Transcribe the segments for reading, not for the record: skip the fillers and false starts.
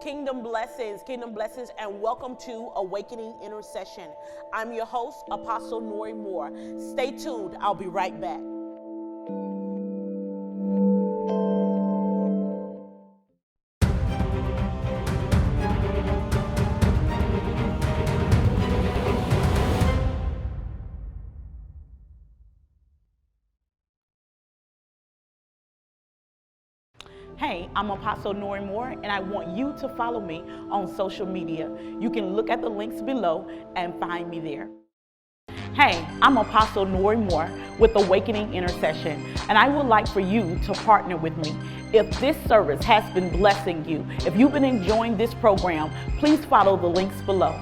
Kingdom blessings, and welcome to Awakening Intercession. I'm your host, Apostle Nori Moore. Stay tuned. I'll be right back. Hey, I'm Apostle Nori Moore, and I want you to follow me on social media. You can look at the links below and find me there. Hey, I'm Apostle Nori Moore with Awakening Intercession, and I would like for you to partner with me. If this service has been blessing you, if you've been enjoying this program, please follow the links below.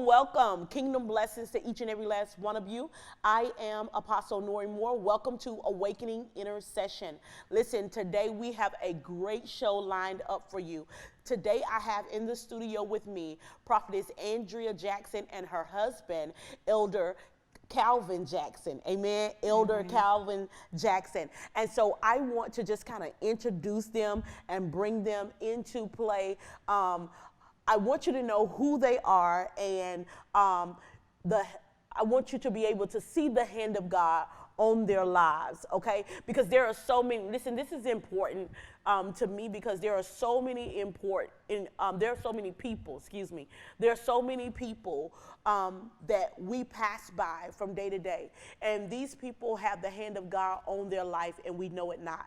Welcome. Kingdom blessings to each and every last one of you. I am Apostle Nori Moore. Welcome to Awakening Intercession. Listen, today we have a great show lined up for you. Today I have in the studio with me Prophetess Andrea Jackson and her husband, Elder Calvin Jackson. Amen. Elder Calvin Jackson. And so I want to just kind of introduce them and bring them into play. I want you to know who they are, and I want you to be able to see the hand of God on their lives, okay? Because there are so many, listen, this is important to me because there are so many there are so many people that we pass by from day to day. And these people have the hand of God on their life, and we know it not.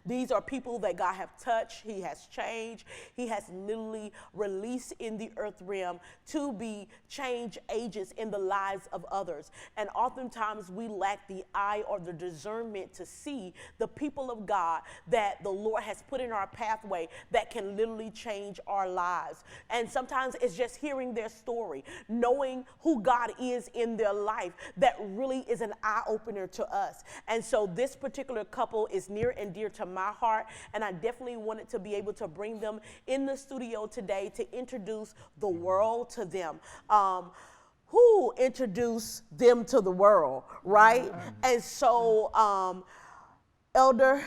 These are people that God have touched. He has changed. He has literally released in the earth realm to be change agents in the lives of others. And oftentimes we lack the eye or the discernment to see the people of God that the Lord has put in our pathway that can literally change our lives. And sometimes it's just hearing their story, knowing who God is in their life that really is an eye opener to us. And so this particular couple is near and dear to my heart, and I definitely wanted to be able to bring them in the studio today to introduce the world to them. Who introduced them to the world, right? And so Elder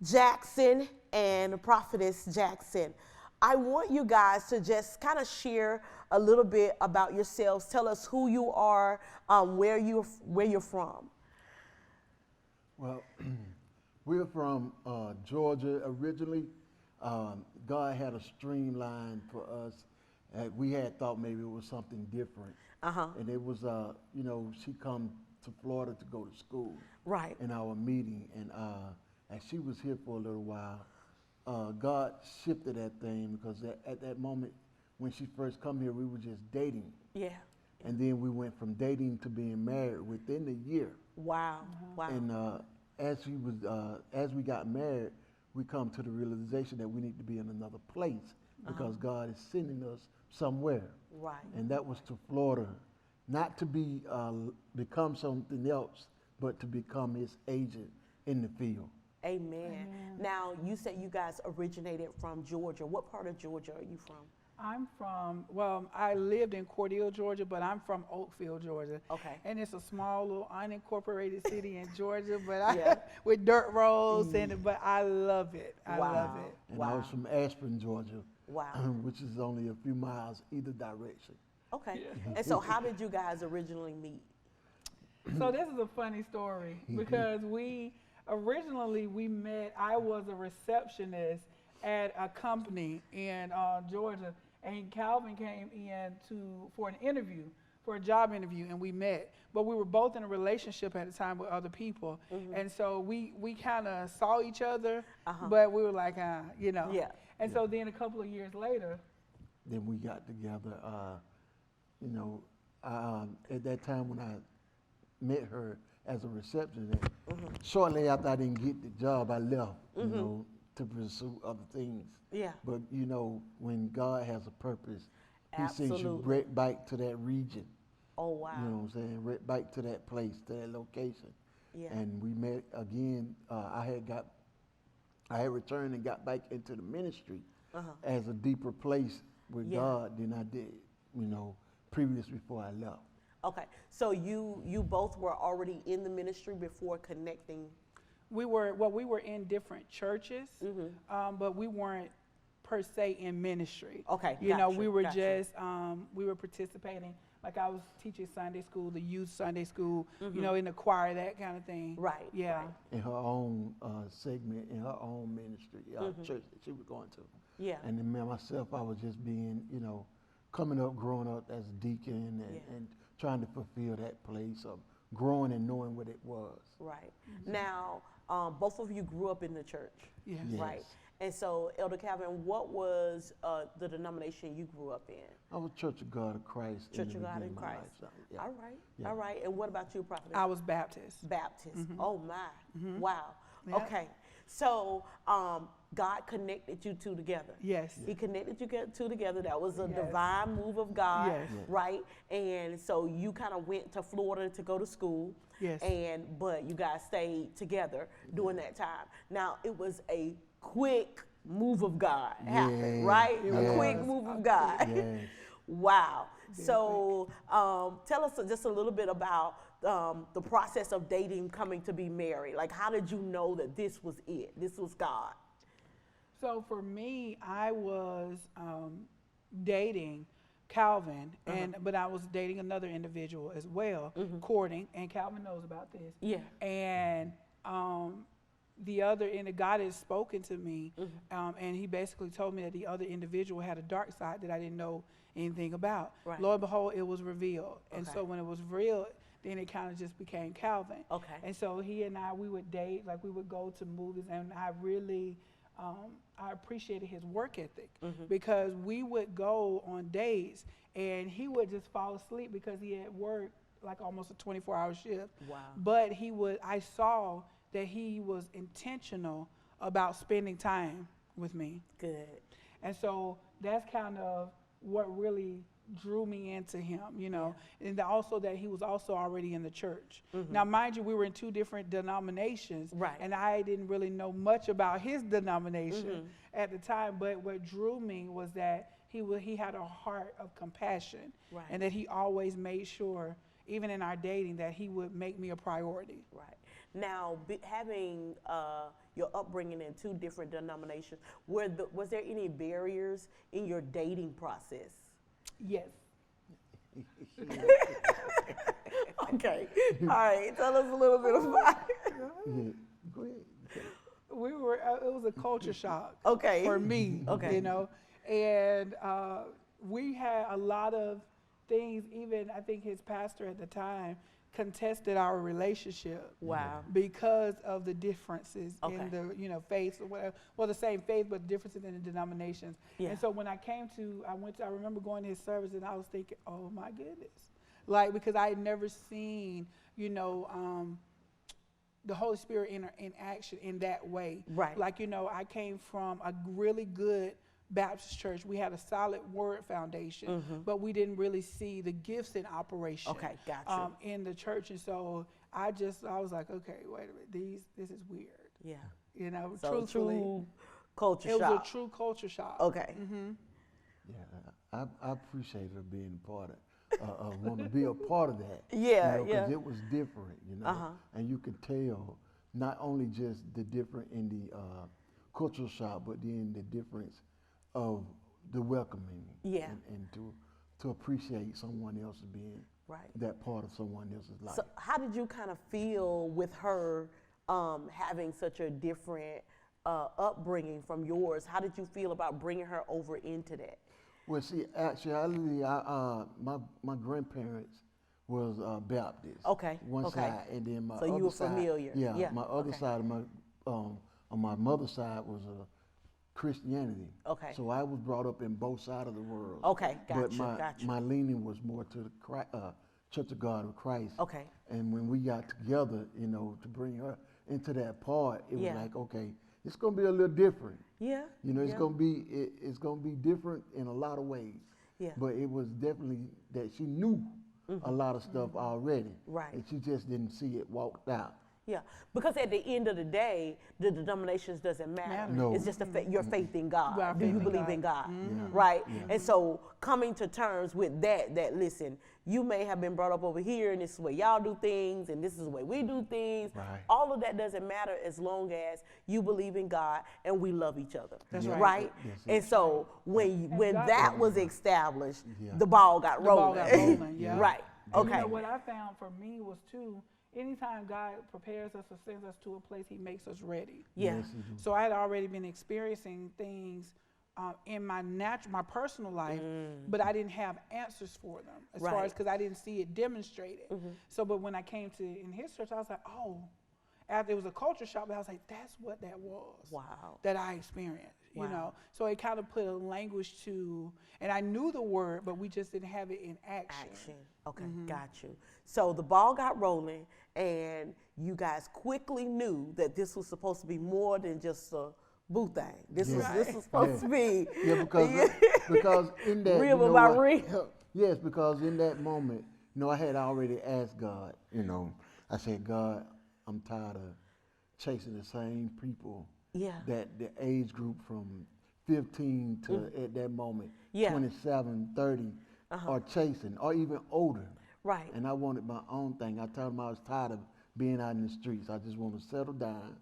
Jackson and Prophetess Jackson, I want you guys to just kind of share a little bit about yourselves. Tell us who you are, where you're from. Well, we're from Georgia originally. God had a streamline for us. We had thought maybe it was something different. And it was, she come to Florida to go to school. Right. In our meeting. And she was here for a little while. God shifted that thing because at that moment when she first come here, we were just dating. Yeah. And then we went from dating to being married within a year. Wow. Wow. And as we got married, we come to the realization that we need to be in another place because God is sending us somewhere. Right. And that was to Florida, not to become something else, but to become His agent in the field. Amen. Now, you said you guys originated from Georgia. What part of Georgia are you from? I'm from, I lived in Cordele, Georgia, but I'm from Oakville, Georgia. Okay. And it's a small little unincorporated city in Georgia, but with dirt roads, but I love it. I love it. And I was from Ashburn, Georgia. Wow. Which is only a few miles either direction. Okay. Yeah. And so how did you guys originally meet? So this is a funny story because Originally, we met. I was a receptionist at a company in Georgia, and Calvin came in for an interview, for a job interview, and we met. But we were both in a relationship at the time with other people, and so we kind of saw each other, but we were like, you know. Yeah. And so then a couple of years later, then we got together. You know, at that time when I met her as a receptionist, shortly after I didn't get the job, I left, you know, to pursue other things. Yeah. But, you know, when God has a purpose, he sends you Absolutely. right back to that region. Oh, wow. You know what I'm saying? Right back to that place, to that location. Yeah. And we met again. I had returned and got back into the ministry as a deeper place with God than I did, you know, previous before I left. Okay, so you both were already in the ministry before connecting. we were in different churches, but we weren't per se in ministry. Okay, You know, gotcha, we were gotcha. just, we were participating. Like I was teaching Sunday school, the youth Sunday school, you know, in the choir, that kind of thing. Right. Yeah. Right. In her own segment, in her own ministry, church that she was going to. Yeah. And then myself, I was just being, you know, coming up, growing up as a deacon and trying to fulfill that place of growing and knowing what it was. Right. Now, both of you grew up in the church. Yes. Yes. Right. And so, Elder Calvin, what was the denomination you grew up in? I was Church of God of Christ. Church of God in beginning of my Christ. life, so, yeah. All right. Yeah. All right. And what about you, Prophetess? I was Baptist. Baptist. Oh my. Wow. Yep. Okay. So God connected you two together. Yes. He connected you two together. That was a Yes. divine move of God, Yes. Yeah. right? And so you kind of went to Florida to go to school. Yes. But you guys stayed together during that time. Now it was a quick move of God happened, Yeah. right? It A quick was. move of God. Yes. Wow. So tell us just a little bit about the process of dating, coming to be married. Like, how did you know that this was it? This was God? So for me, I was dating Calvin, but I was dating another individual as well, courting, and Calvin knows about this. Yeah. And God has spoken to me, and he basically told me that the other individual had a dark side that I didn't know anything about. Right. Lo and behold, it was revealed. And Okay. so when it was revealed, then it kind of just became Calvin. Okay. And so he and I, we would date, like we would go to movies, and I really, I appreciated his work ethic because we would go on dates and he would just fall asleep because he had worked like almost a 24-hour shift. Wow. But I saw that he was intentional about spending time with me. Good. And so that's kind of what really drew me into him, you know, and also that he was also already in the church. Now, mind you, we were in two different denominations, Right. and I didn't really know much about his denomination at the time, but what drew me was that he had a heart of compassion, Right. and that he always made sure, even in our dating, that he would make me a priority. Right. Now, having your upbringing in two different denominations, was there any barriers in your dating process? Yes. Okay. All right. Tell us a little bit about it. Yeah. Go ahead. It was a culture shock. Okay. For me, Okay. you know, and we had a lot of things. Even I think his pastor at the time contested our relationship. Wow. Because of the differences Okay. in the faith or whatever. Well, the same faith, but differences in the denominations. Yeah. And so when I remember going to his service, and I was thinking, oh my goodness, like, because I had never seen, the Holy Spirit in action in that way. Right. Like, I came from a really good Baptist church. We had a solid word foundation, but we didn't really see the gifts in operation. Okay, gotcha. In the church. And so I was like, okay, wait a minute, this is weird. Yeah. So Truthfully, true culture it shock. was a true culture shock. Okay. Yeah, I appreciate her being part of, want to be a part of that. Yeah, Because yeah. it was different, and you could tell not only just the different in the cultural shock, but then the difference of the welcoming. Yeah. And to appreciate someone else being Right. that part of someone else's life. So how did you kind of feel with her having such a different upbringing from yours. How did you feel about bringing her over into that? Well, see, actually, my grandparents was Baptist. Okay. One Okay. side, and then my So other you were side, familiar. Yeah, my other Okay. side of my on my mother's side was Christianity. Okay. So I was brought up in both sides of the world. Okay. But Gotcha. my leaning was more to the Church of God of Christ. Okay. And when we got together, you know, to bring her into that part, it Yeah. was like, okay, it's gonna be a little different. Yeah. You know, it's Yeah. it's gonna be different in a lot of ways. Yeah. But it was definitely that she knew a lot of stuff already. Right. And she just didn't see it walked out. Yeah, because at the end of the day, the denominations doesn't matter. No. It's just your faith in God. Our Do faith you in believe God. in God? Yeah. Right? Yeah. And so coming to terms with that listen, you may have been brought up over here and this is the way y'all do things and this is the way we do things. Right. All of that doesn't matter as long as you believe in God and we love each other. That's Yeah. right. Yes, And so when God- that was established, Yeah. the ball got The ball rolling. got rolling, yeah. Right. And Okay. you know what I found for me was too, anytime God prepares us or sends us to a place, he makes us ready. Yeah. Yes, he do. So I had already been experiencing things in my personal life, but I didn't have answers for them as far Right. as because I didn't see it demonstrated. So, but when I came to in his church, I was like, oh, after it was a culture shock, but I was like, that's what that was. Wow. That I experienced. You Wow. know, so it kind of put a language to, and I knew the word, but we just didn't have it in action. Okay, got you. So the ball got rolling, and you guys quickly knew that this was supposed to be more than just a boo thing. This Yeah. was supposed to be Yeah, because in that real you know about what? real. Yes, because in that moment, you know, I had already asked God, you know, I said, God, I'm tired of chasing the same people Yeah. that the age group from 15 to at that moment, Yeah. 27, 30 are chasing, or even older. Right. And I wanted my own thing. I told him I was tired of being out in the streets. I just want to settle down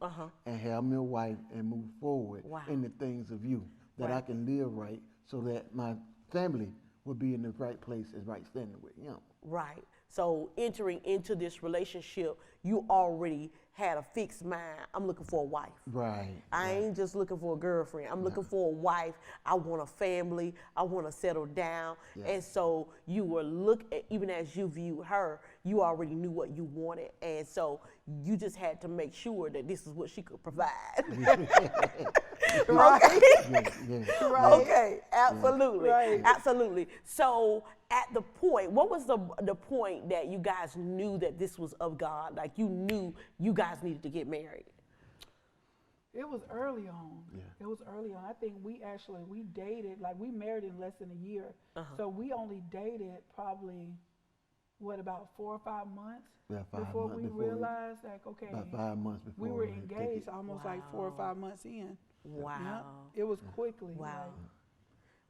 and have me a wife and move forward Wow. in the things of you, that I Right. can live right so that my family will be in the right place and right standing with him. Right. So entering into this relationship, you already had a fixed mind. I'm looking for a wife. Right. I ain't just looking for a girlfriend. I'm looking for a wife. I want a family. I want to settle down. Yeah. And so you were even as you viewed her, you already knew what you wanted. And so you just had to make sure that this is what she could provide. Right? Yeah. Right. Okay, absolutely. Right. Absolutely. So at the point, what was the point that you guys knew that this was of God? Like you knew you guys needed to get married? It was early on. Yeah. It was early on. I think we dated, like we married in less than a year. So we only dated probably, about 4 or 5 months Yeah, 5 before months we before we- realized, like, okay, About 5 months before we were had kicked engaged it. almost like 4 or 5 months in. Wow. Yep. It was quickly. Wow.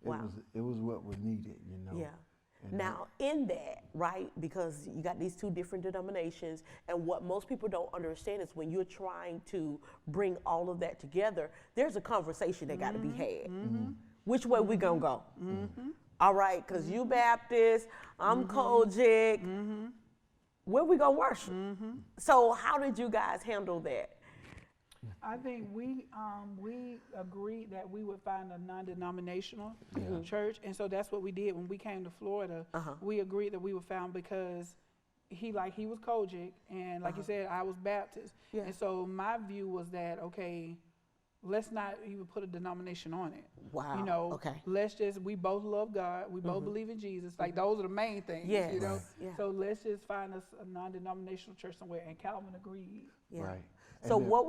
like, Wow. It was what was needed, you know. Yeah. And Now, in that, right, because you got these two different denominations, and what most people don't understand is when you're trying to bring all of that together, there's a conversation that got to be had. Which way we gonna go? All right, because you Baptist, I'm Kojic. Where we gonna worship? So how did you guys handle that? I think we agreed that we would find a non-denominational church, and so that's what we did when we came to Florida. We agreed that we would found because he was Kojic, and like you said, I was Baptist, Yeah. and so my view was that okay, let's not even put a denomination on it. Wow, You know, okay. we both love God, we both believe in Jesus. Like those are the main things. Yes, You know, right. Yeah. so let's just find us a non-denominational church somewhere, and Calvin agreed. Yeah. Right. So And then- what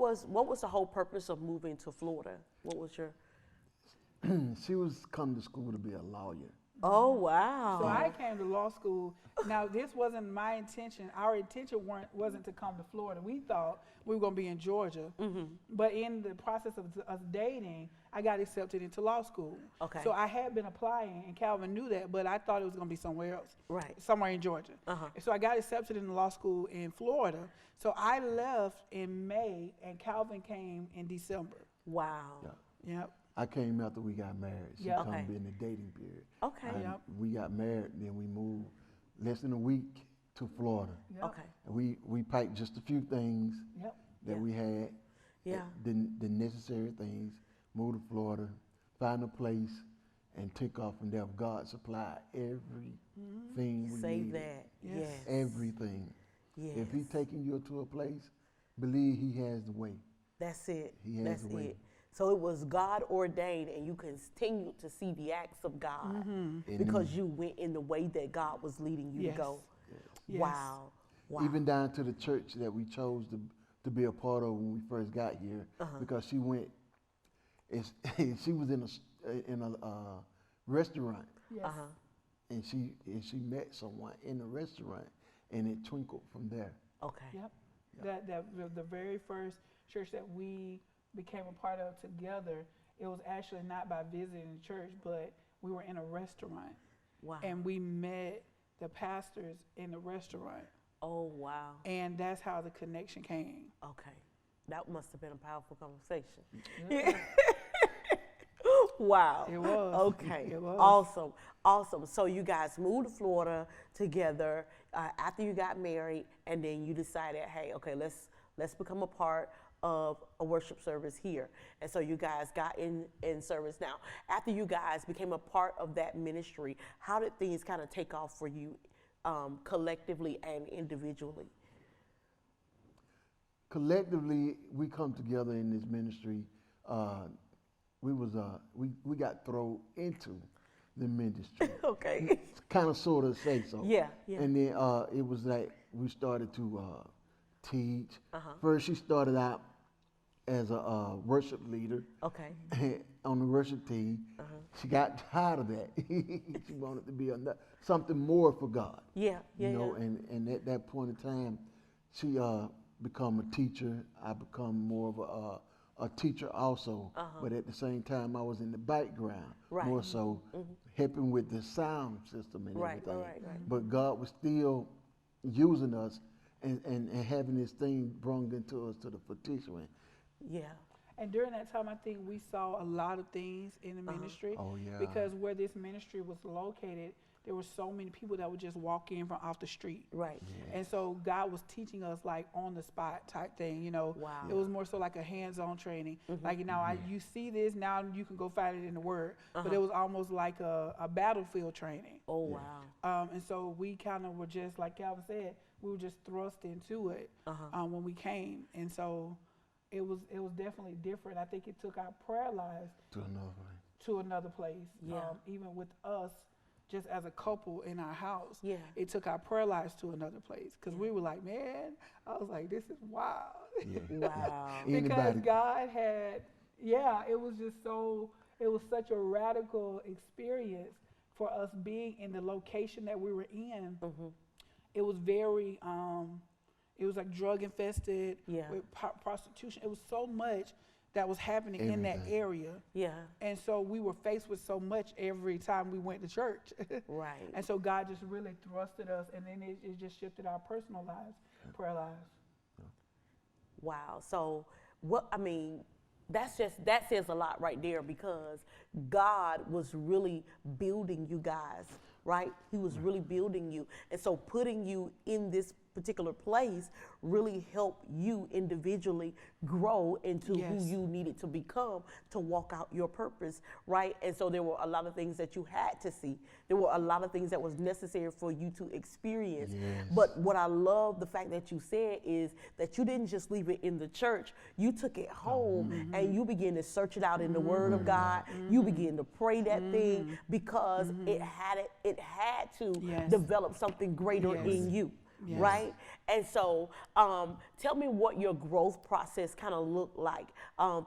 was the whole purpose of moving to Florida? What was your? She was coming to school to be a lawyer. Oh wow. So I came to law school. Now this wasn't my intention. Our intention wasn't to come to Florida. We thought we were going to be in Georgia. But in the process of us dating, I got accepted into law school. Okay. So I had been applying, and Calvin knew that, but I thought it was going to be somewhere else. Right. Somewhere in Georgia. So I got accepted into law school in Florida. So I left in May, and Calvin came in December. Wow. Yep. I came after we got married. She Yeah. come Okay. in the dating period. Okay. And Yep. we got married, then we moved less than a week to Florida. Yep. Okay. And we piped just a few things, Yep. that we had, Yeah. the necessary things, move to Florida, find a place, and take off from there. God supplied everything we Say needed. that. Yes. Everything. Yes. If He's taking you to a place, believe He has the way. That's it. He has That's the way. it. So it was God ordained, and you continue to see the acts of God because you went in the way that God was leading you to go. Yes. Wow. Wow. Even down to the church that we chose to be a part of when we first got here, because she went. She was in a restaurant, Yes. and she met someone in the restaurant, and it twinkled from there. Okay. Yep. The very first church that we became a part of together, it was actually not by visiting the church, but we were in a restaurant. Wow. And we met the pastors in the restaurant. Oh, wow. And that's how the connection came. Okay. That must have been a powerful conversation. Yeah. Wow. It was. Okay. It was. Awesome. Awesome. So you guys moved to Florida together after you got married, and then you decided, hey, okay, let's become a part of a worship service here. And so you guys got in service. Now, after you guys became a part of that ministry, how did things kind of take off for you collectively and individually? Collectively, we come together in this ministry. We got thrown into the ministry. Okay. Kind of, sort of say so. Yeah, yeah. And then it was like we started to teach. First, she started out as a worship leader. Okay. On the worship team. She got tired of that. She wanted to be something more for God. Yeah, yeah, You know, yeah. and at that point in time, she become a teacher. I become more of a teacher also. But at the same time, I was in the background, Right. more so helping with the sound system and Right, everything. right. But God was still using us and having this thing brung into us to the fruition. Yeah. And during that time, I think we saw a lot of things in the ministry. Oh, yeah. Because where this ministry was located, there were so many people that would just walk in from off the street. Right. And so God was teaching us like on the spot type thing, you know. Wow. It was more so like a hands-on training. Like, you know, you see this, now you can go find it in the Word. But it was almost like a battlefield training. Oh, wow. And so we kind of were just, like Calvin said, we were just thrust into it when we came. And so it was definitely different. I think it took our prayer lives to another place. Yeah. Even with us, just as a couple in our house, Yeah. it took our prayer lives to another place. Because we were like, man, I was like, this is wild. Wow. Because God had, it was just so, it was such a radical experience for us being in the location that we were in. It was very, it was like drug infested, Yeah. with prostitution. It was so much that was happening in that area. Yeah. And so we were faced with so much every time we went to church. Right. And so God just really thrusted us, and then it just shifted our personal lives, prayer lives. Wow. So that says a lot right there, because God was really building you guys, right? He was really building you. And so putting you in this particular place really helped you individually grow into who you needed to become to walk out your purpose, right? And so there were a lot of things that you had to see. There were a lot of things that was necessary for you to experience. Yes. But what I love the fact that you said is that you didn't just leave it in the church. You took it home and you began to search it out in the Word of God. You began to pray that thing because it had to develop something greater in you. Yes. Right? And so tell me what your growth process kind of looked like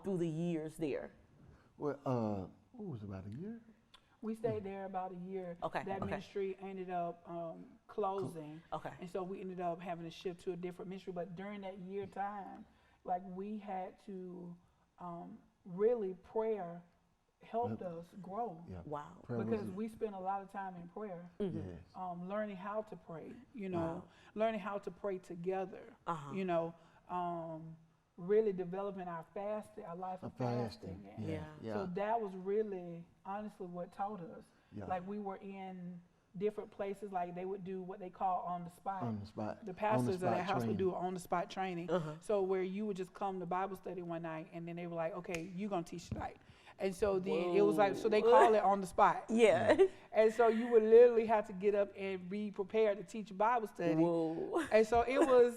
through the years there. Well, what was it, about a year? We stayed there about a year. Okay, That okay. ministry ended up closing. Okay. And so we ended up having to shift to a different ministry. But during that year time, like we had to really prayer helped us grow. Yeah. Wow. Prayer was Because it. we spent a lot of time in prayer, Yes. learning how to pray, you know, learning how to pray together, you know, really developing our fasting, our life of fasting. And Yeah. so that was really, honestly, what taught us. Yeah. Like we were in different places, like they would do what they call on the spot. On the spot. The pastors of that house would training. do on the spot training. So where you would just come to Bible study one night, and then they were like, okay, you're going to teach tonight. And so then it was like, so they call it on the spot. Yeah. And so you would literally have to get up and be prepared to teach a Bible study. Whoa. And so it was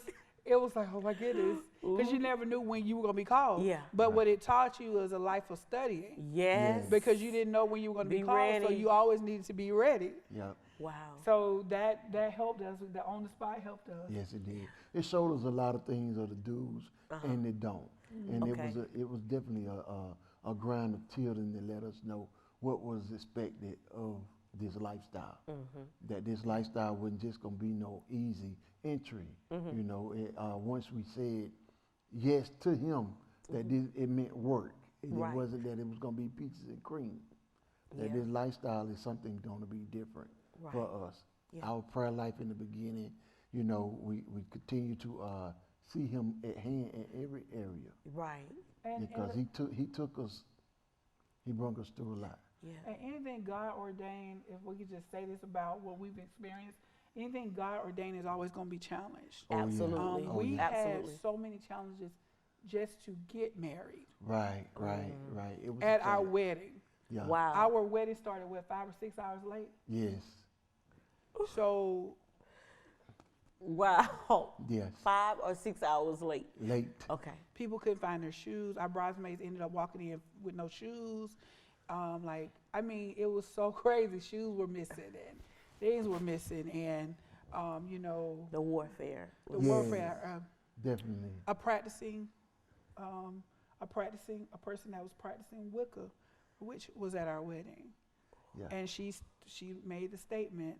like, oh my goodness, because you never knew when you were going to be called. Yeah. But what it taught you was a life of studying. Yes. Because you didn't know when you were going to be called, ready. so you always needed to be ready. Yep. Wow. So that helped us. The on the spot helped us. Yes, it did. It showed us a lot of things of the do's and the don't. And Okay. it was definitely a grind of children that let us know what was expected of this lifestyle. That this lifestyle wasn't just going to be no easy entry. You know, once we said yes to him, that it meant work. It Right. wasn't that it was going to be peaches and cream. That Yeah. this lifestyle is something going to be different for us. Yeah. Our prayer life in the beginning, you know, we continue to see him at hand in every area Right. because he took us, he brought us through a lot. Yeah. And anything God ordained, if we could just say this about what we've experienced, anything God ordained is always going to be challenged. Oh, yeah. Absolutely. We Absolutely. had so many challenges just to get married Right. It was a at our challenge. wedding. Yeah. Wow. Our wedding started, 5 or 6 hours late? Yes. So Wow. Yes. 5 or 6 hours late. Late. Okay. people couldn't find their shoes. Our bridesmaids ended up walking in with no shoes. It was so crazy. Shoes were missing and things were missing, and The warfare. the Yes. warfare. Definitely. A person that was practicing Wicca, which was at our wedding, Yeah. and she made the statement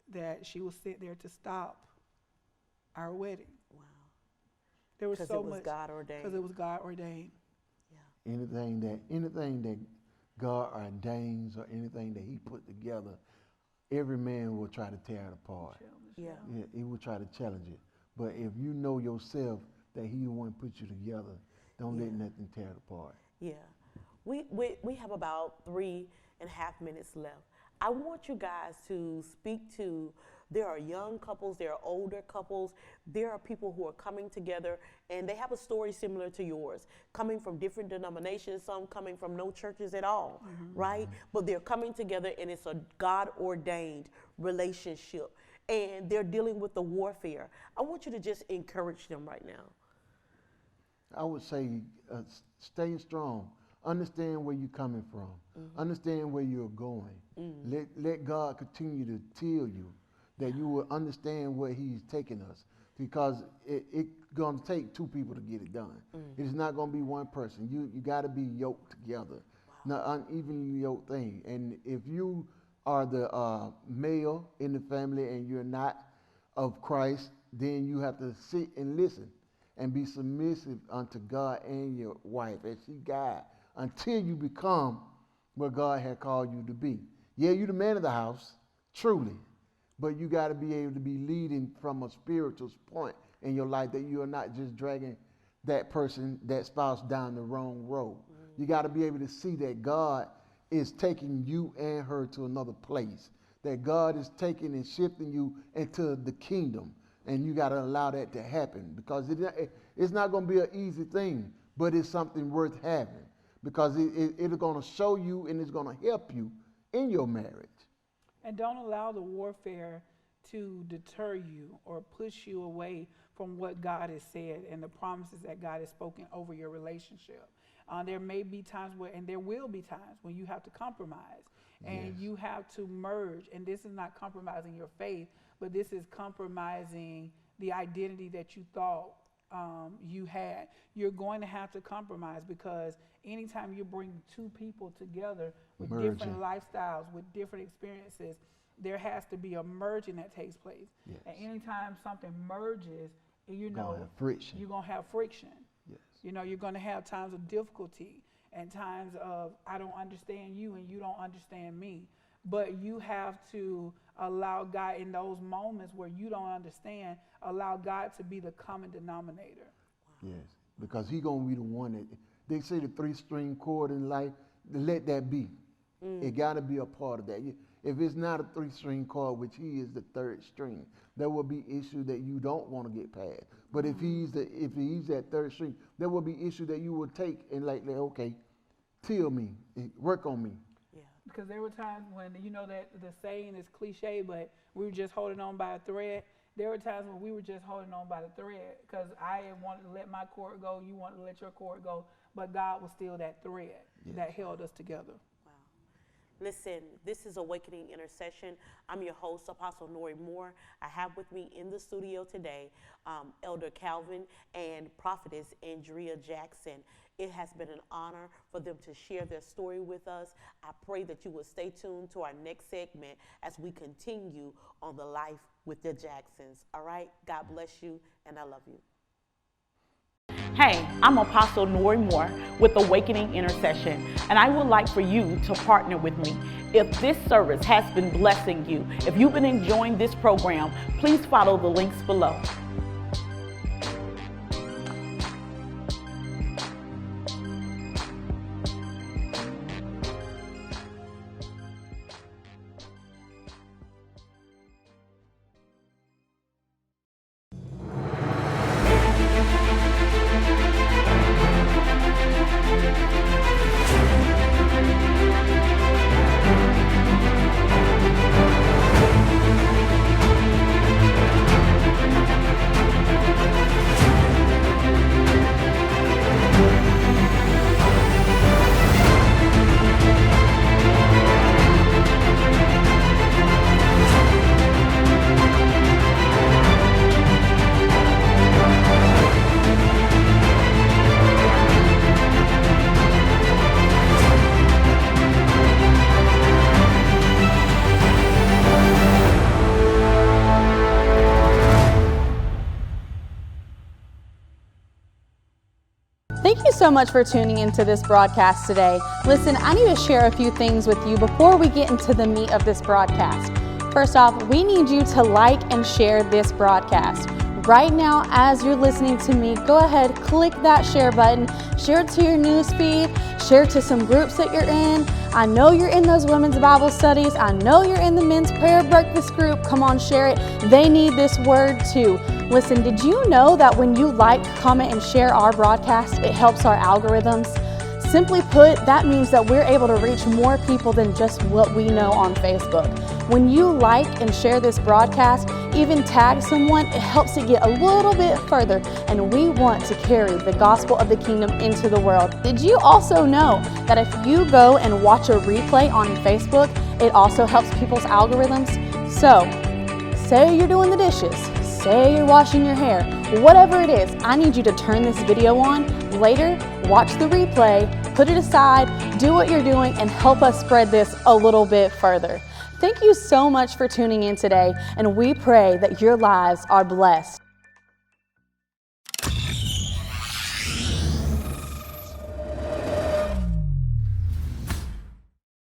that she was sent there to stop our wedding. Wow. There was Because so it was much God ordained. because it was God ordained. Yeah. Anything that God ordains or anything that he put together, every man will try to tear it apart. Yeah. Yeah, he will try to challenge it. But if you know yourself that he the one put you together, don't let Yeah. nothing tear it apart. Yeah. We have about 3.5 minutes left. I want you guys to speak to, there are young couples, there are older couples, there are people who are coming together and they have a story similar to yours, coming from different denominations, some coming from no churches at all, right? But they're coming together and it's a God-ordained relationship and they're dealing with the warfare. I want you to just encourage them right now. I would say stay strong. Understand where you're coming from. Understand where you're going. Let God continue to tell you that you will understand where he's taking us, because it's going to take two people to get it done. It's not going to be one person. You got to be yoked together, not unevenly yoked thing. And if you are the male in the family and you're not of Christ, then you have to sit and listen and be submissive unto God and your wife as she guides until you become what God had called you to be. Yeah, you're the man of the house, truly, but you got to be able to be leading from a spiritual point in your life, that you are not just dragging that person, that spouse, down the wrong road. You got to be able to see that God is taking you and her to another place, that God is taking and shifting you into the kingdom, and you got to allow that to happen, because it's not going to be an easy thing, but it's something worth having, because it's going to show you and it's going to help you in your marriage. And don't allow the warfare to deter you or push you away from what God has said and the promises that God has spoken over your relationship. There may be times and there will be times when you have to compromise and Yes. you have to merge. And this is not compromising your faith, but this is compromising the identity that you thought you had. You're going to have to compromise, because anytime you bring two people together with different lifestyles, with different experiences, there has to be a merging that takes place. Yes. And anytime something merges, Gonna have friction. you're going to have friction. Yes. You're going to have times of difficulty and times of, I don't understand you and you don't understand me. But you have to allow God in those moments where you don't understand, allow God to be the common denominator. Yes, because he's going to be the one that, they say the 3-string chord in life, let that be. It got to be a part of that. If it's not a 3-string chord, which he is the 3rd string, there will be issue that you don't want to get past. But if he's that 3rd string, there will be issue that you will take and like okay, till me, work on me. Yeah. Because there were times when, that the saying is cliche, but we were just holding on by a thread. There were times when we were just holding on by the thread because I wanted to let my cord go, you wanted to let your cord go, but God was still that thread that held us together. Wow. Listen, this is Awakening Intercession. I'm your host, Apostle Nori Moore. I have with me in the studio today Elder Calvin and Prophetess Andrea Jackson. It has been an honor for them to share their story with us. I pray that you will stay tuned to our next segment as we continue on the life with the Jacksons. All right? God bless you, and I love you. Hey, I'm Apostle Nori Moore with Awakening Intercession, and I would like for you to partner with me. If this service has been blessing you, if you've been enjoying this program, please follow the links below. Thank you so much for tuning into this broadcast today. Listen, I need to share a few things with you before we get into the meat of this broadcast. First off, we need you to like and share this broadcast. Right now, as you're listening to me, go ahead, click that share button, share it to your news feed, share it to some groups that you're in. I know you're in those women's Bible studies. I know you're in the men's prayer breakfast group. Come on, share it. They need this word too. Listen, did you know that when you like, comment, and share our broadcast, it helps our algorithms? Simply put, that means that we're able to reach more people than just what we know on Facebook. When you like and share this broadcast, even tag someone, it helps it get a little bit further, and we want to carry the gospel of the kingdom into the world. Did you also know that if you go and watch a replay on Facebook, it also helps people's algorithms? So, say you're doing the dishes, say you're washing your hair, whatever it is, I need you to turn this video on later, watch the replay, put it aside, do what you're doing, and help us spread this a little bit further. Thank you so much for tuning in today, and we pray that your lives are blessed.